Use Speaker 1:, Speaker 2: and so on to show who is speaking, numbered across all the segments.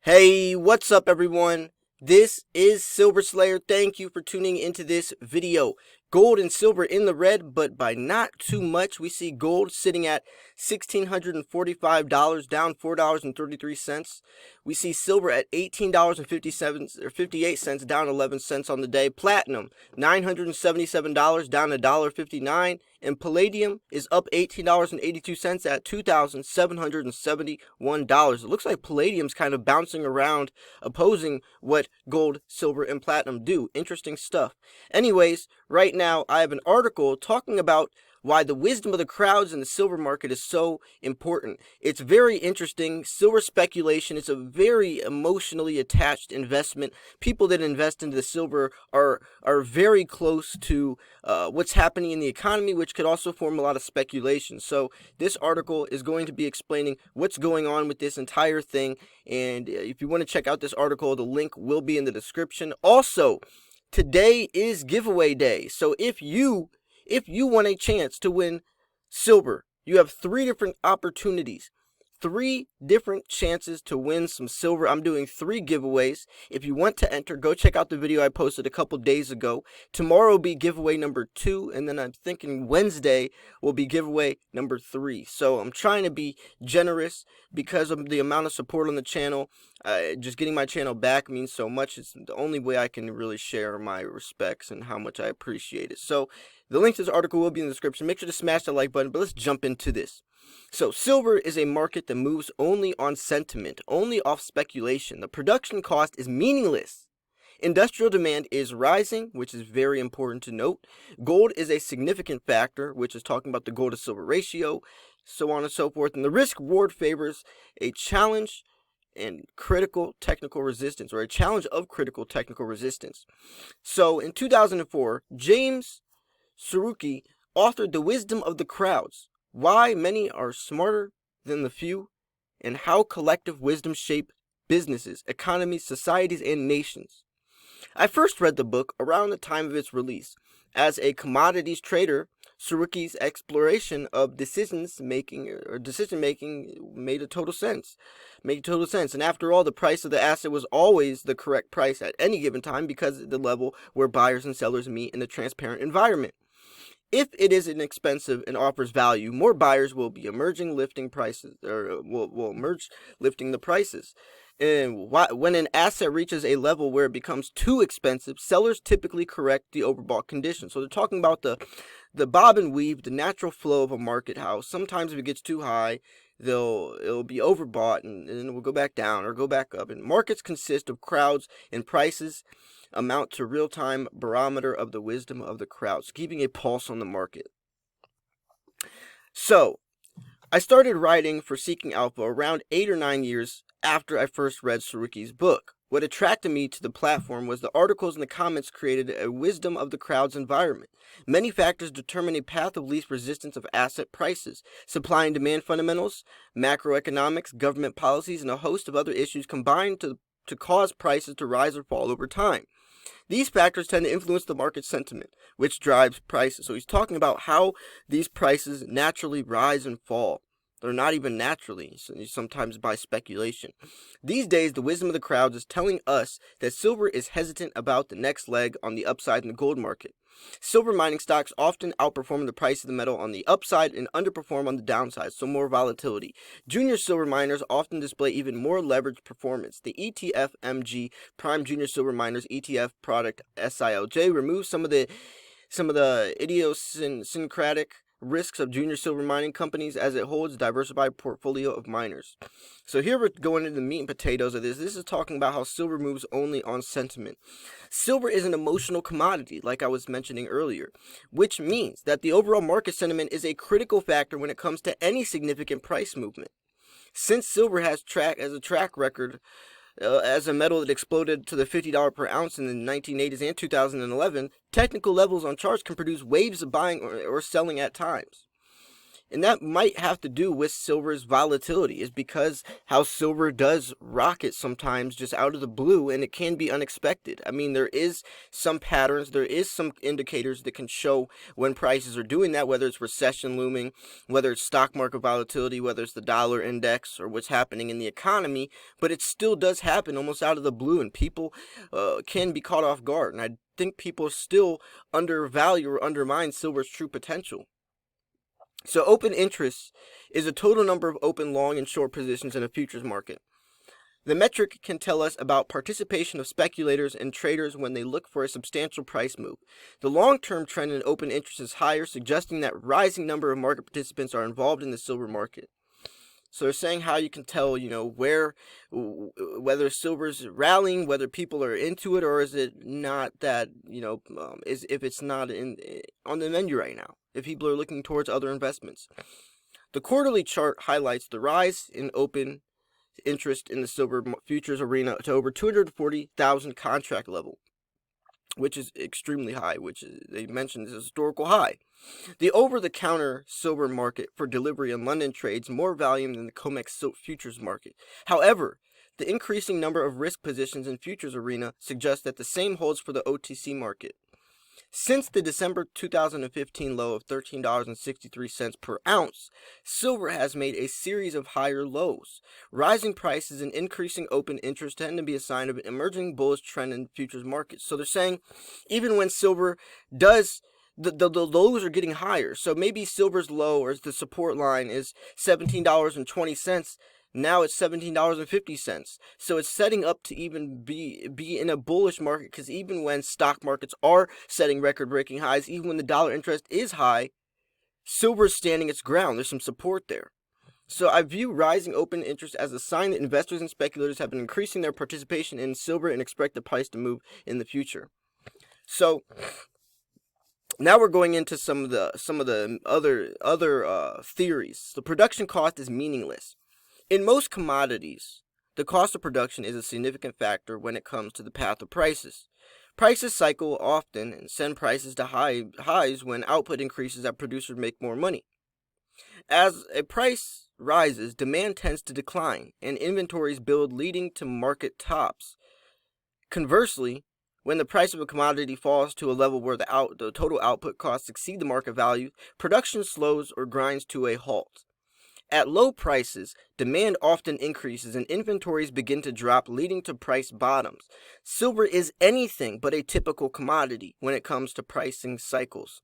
Speaker 1: Hey, what's up everyone? This is Silver Slayer. Thank you for tuning into this video. Gold and silver in the red, but by not too much. We see gold sitting at $1,645, down $4.33. We see silver at $18.57 down 11 cents on the day. Platinum $977, down $1.59, and palladium is up $18.82 at $2,771. It looks like palladium's kind of bouncing around, opposing what gold, silver, and platinum do. Interesting stuff. Anyways, right now I have an article talking about why the wisdom of the crowds in the silver market is so important. It's very interesting. Silver speculation is a very emotionally attached investment. People that invest into the silver are very close to what's happening in the economy, which could also form a lot of speculation. So this article is going to be explaining what's going on with this entire thing. And if you want to check out this article, the link will be in the description. Also, today is giveaway day. So if you want a chance to win silver, you have 3 different opportunities. 3 different chances to win some silver. I'm doing 3 giveaways. If you want to enter, go check out the video I posted a couple days ago. Tomorrow will be giveaway number 2, and then I'm thinking Wednesday will be giveaway number 3. So I'm trying to be generous because of the amount of support on the channel. Just getting my channel back means so much. It's the only way I can really share my respects and how much I appreciate it. So the link to this article will be in the description. Make sure to smash the like button, but let's jump into this. So silver is a market that moves only on sentiment, only off speculation. The production cost is meaningless. Industrial demand is rising, which is very important to note. Gold is a significant factor, which is talking about the gold to silver ratio, so on and so forth. And the risk reward favors a challenge and critical technical resistance, or a challenge of critical technical resistance. So in 2004, James Surowiecki authored The Wisdom of the Crowds: Why Many Are Smarter Than the Few, and How Collective Wisdom Shape Businesses, Economies, Societies, and Nations. I first read the book around the time of its release. As a commodities trader, Surowiecki's exploration of decision making made total sense. And after all, the price of the asset was always the correct price at any given time because of the level where buyers and sellers meet in a transparent environment. If it is inexpensive and offers value, more buyers will be lifting the prices. And when an asset reaches a level where it becomes too expensive, sellers typically correct the overbought condition. So they're talking about the bob and weave, the natural flow of a market, how sometimes if it gets too high, it'll be overbought and then it will go back down or go back up. And markets consist of crowds, and prices amount to real-time barometer of the wisdom of the crowds, keeping a pulse on the market. So I started writing for Seeking Alpha around 8 or 9 years after I first read Surowiecki's book. What attracted me to the platform was the articles and the comments created a wisdom of the crowd's environment. Many factors determine a path of least resistance of asset prices. Supply and demand fundamentals, macroeconomics, government policies, and a host of other issues combine to cause prices to rise or fall over time. These factors tend to influence the market sentiment, which drives prices. So he's talking about how these prices naturally rise and fall. They're not even naturally, sometimes by speculation. These days, the wisdom of the crowds is telling us that silver is hesitant about the next leg on the upside in the gold market. Silver mining stocks often outperform the price of the metal on the upside and underperform on the downside, so more volatility. Junior silver miners often display even more leveraged performance. The ETF MG Prime Junior Silver Miners ETF product SILJ removes some of the idiosyncratic risks of junior silver mining companies as it holds a diversified portfolio of miners. So here we're going into the meat and potatoes of this. This is talking about how silver moves only on sentiment. Silver is an emotional commodity, like I was mentioning earlier, which means that the overall market sentiment is a critical factor when it comes to any significant price movement. Since silver has a track record as a metal that exploded to the $50 per ounce in the 1980s and 2011, technical levels on charts can produce waves of buying or selling at times. And that might have to do with silver's volatility, is because how silver does rocket sometimes just out of the blue, and it can be unexpected. I mean, there is some patterns, there is some indicators that can show when prices are doing that, whether it's recession looming, whether it's stock market volatility, whether it's the dollar index, or what's happening in the economy, but it still does happen almost out of the blue, and people can be caught off guard. And I think people still undervalue or undermine silver's true potential. So open interest is the total number of open long and short positions in a futures market. The metric can tell us about participation of speculators and traders when they look for a substantial price move. The long-term trend in open interest is higher, suggesting that rising number of market participants are involved in the silver market. So they're saying how you can tell, whether silver's rallying, whether people are into it, or is it not that, is if it's not on the menu right now, if people are looking towards other investments. The quarterly chart highlights the rise in open interest in the silver futures arena to over 240,000 contract level, which is extremely high, which they mentioned is a historical high. The over-the-counter silver market for delivery in London trades more volume than the COMEX futures market. However, the increasing number of risk positions in futures arena suggests that the same holds for the OTC market. Since the December 2015 low of $13.63 per ounce, silver has made a series of higher lows. Rising prices and increasing open interest tend to be a sign of an emerging bullish trend in futures markets. So they're saying even when silver does, the lows are getting higher. So maybe silver's low, or the support line, is $17.20. Now it's $17.50. So it's setting up to even be in a bullish market, because even when stock markets are setting record-breaking highs, even when the dollar interest is high, silver's standing its ground. There's some support there. So I view rising open interest as a sign that investors and speculators have been increasing their participation in silver and expect the price to move in the future. So now we're going into some of the other theories. The production cost is meaningless. In most commodities, the cost of production is a significant factor when it comes to the path of prices. Prices cycle often and send prices to highs when output increases as producers make more money. As a price rises, demand tends to decline, and inventories build, leading to market tops. Conversely, when the price of a commodity falls to a level where the total output costs exceed the market value, production slows or grinds to a halt. At low prices, demand often increases and inventories begin to drop, leading to price bottoms. Silver is anything but a typical commodity when it comes to pricing cycles.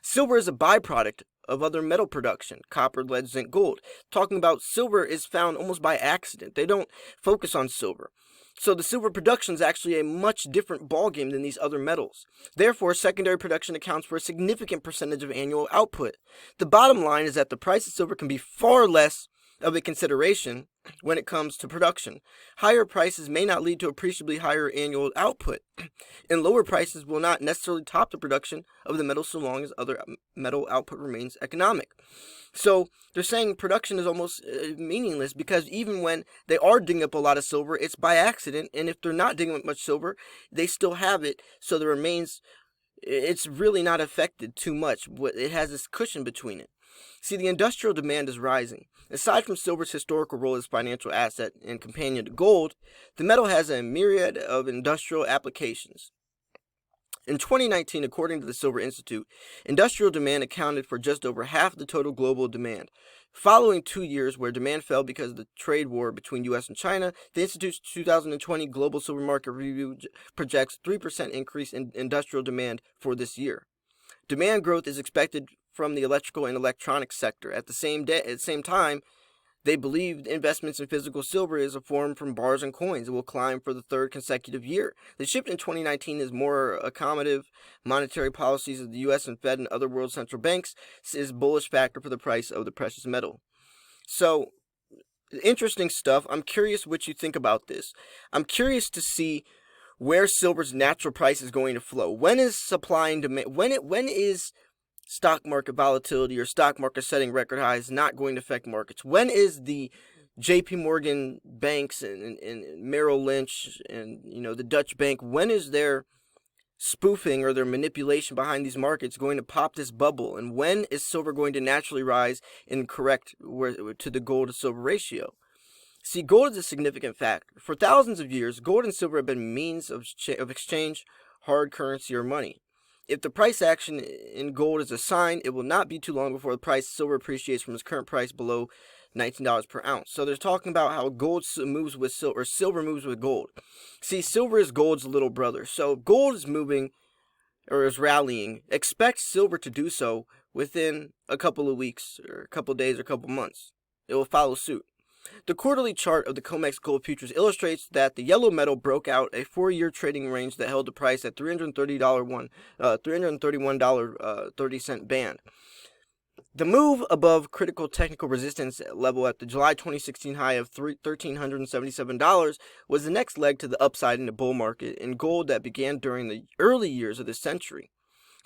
Speaker 1: Silver is a byproduct of other metal production: copper, lead, zinc, gold. Talking about silver is found almost by accident. They don't focus on silver. So the silver production is actually a much different ballgame than these other metals. Therefore, secondary production accounts for a significant percentage of annual output. The bottom line is that the price of silver can be far less of a consideration when it comes to production. Higher prices may not lead to appreciably higher annual output, and lower prices will not necessarily top the production of the metal so long as other metal output remains economic. So they're saying production is almost meaningless, because even when they are digging up a lot of silver, it's by accident, and if they're not digging up much silver, they still have it, so the remains, it's really not affected too much. It has this cushion between it. See, the industrial demand is rising. Aside from silver's historical role as financial asset and companion to gold, the metal has a myriad of industrial applications. In 2019, according to the Silver Institute, industrial demand accounted for just over half the total global demand. Following 2 years where demand fell because of the trade war between U.S. and China, the Institute's 2020 Global Silver Market Review projects a 3% increase in industrial demand for this year. Demand growth is expected from the electrical and electronics sector. At the same time, they believe investments in physical silver is a form from bars and coins. It will climb for the third consecutive year. The shift in 2019 is more accommodative monetary policies of the U.S. and Fed and other world central banks is a bullish factor for the price of the precious metal. So, interesting stuff. I'm curious what you think about this. I'm curious to see where silver's natural price is going to flow. When is supply and demand? When is stock market volatility or stock market setting record highs not going to affect markets? When is the JP Morgan banks and Merrill Lynch and the Dutch bank, when is their spoofing or their manipulation behind these markets going to pop this bubble? And when is silver going to naturally rise and correct to the gold to silver ratio? See, gold is a significant factor. For thousands of years, gold and silver have been means of exchange, hard currency, or money. If the price action in gold is a sign, it will not be too long before the price of silver appreciates from its current price below $19 per ounce. So they're talking about how gold moves with silver, or silver moves with gold. See, silver is gold's little brother. So if gold is moving or is rallying, expect silver to do so within a couple of weeks or a couple of days or a couple of months. It will follow suit. The quarterly chart of the COMEX Gold Futures illustrates that the yellow metal broke out a 4-year trading range that held the price at $331.30 band. The move above critical technical resistance level at the July 2016 high of $1,377 was the next leg to the upside in the bull market in gold that began during the early years of this century.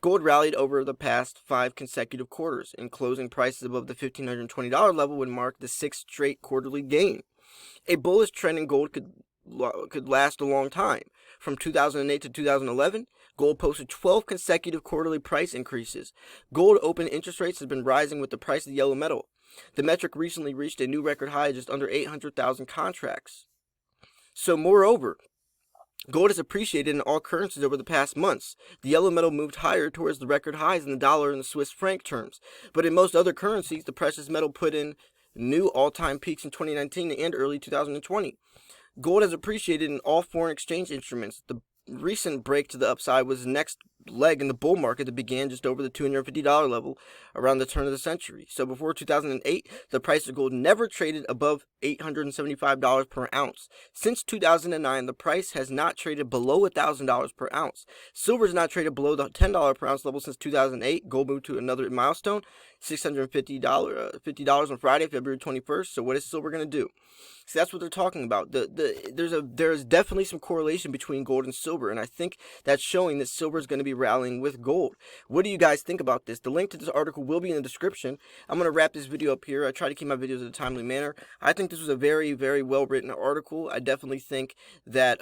Speaker 1: Gold rallied over the past 5 consecutive quarters, and closing prices above the $1,520 level would mark the 6th straight quarterly gain. A bullish trend in gold could last a long time. From 2008 to 2011, gold posted 12 consecutive quarterly price increases. Gold open interest rates have been rising with the price of the yellow metal. The metric recently reached a new record high of just under 800,000 contracts. So moreover, gold has appreciated in all currencies over the past months. The yellow metal moved higher towards the record highs in the dollar and the Swiss franc terms. But in most other currencies, the precious metal put in new all-time peaks in 2019 and early 2020. Gold has appreciated in all foreign exchange instruments. The recent break to the upside was the next leg in the bull market that began just over the $250 level around the turn of the century. So before 2008, the price of gold never traded above $875 per ounce. Since 2009, the price has not traded below $1,000 per ounce. Silver has not traded below the $10 per ounce level since 2008. Gold moved to another milestone, $650 on Friday, February 21st. So what is silver going to do? See, that's what they're talking about. There's definitely some correlation between gold and silver, and I think that's showing that silver is going to be rallying with gold. What do you guys think about this? The link to this article will be in the description. I'm going to wrap this video up here. I try to keep my videos in a timely manner. I think this was a very, very well written article. I definitely think that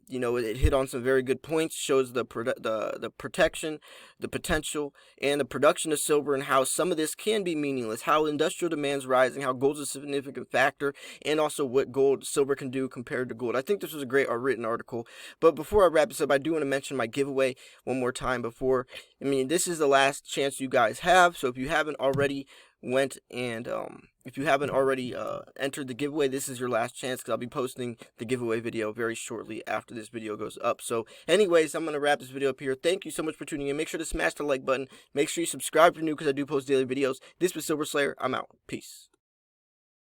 Speaker 1: it hit on some very good points. Shows the protection, the potential, and the production of silver, and how some of this can be meaningless. How industrial demand's rising. How gold's a significant factor, and also what silver can do compared to gold. I think this was a great written article. But before I wrap this up, I do want to mention my giveaway one more time this is the last chance you guys have. So if you haven't already entered the giveaway, this is your last chance, because I'll be posting the giveaway video very shortly after this video goes up. So anyways, I'm going to wrap this video up here. Thank you so much for tuning in. Make sure to smash the like button. Make sure you subscribe if you're new, because I do post daily videos. This was Silver Slayer. I'm out. Peace.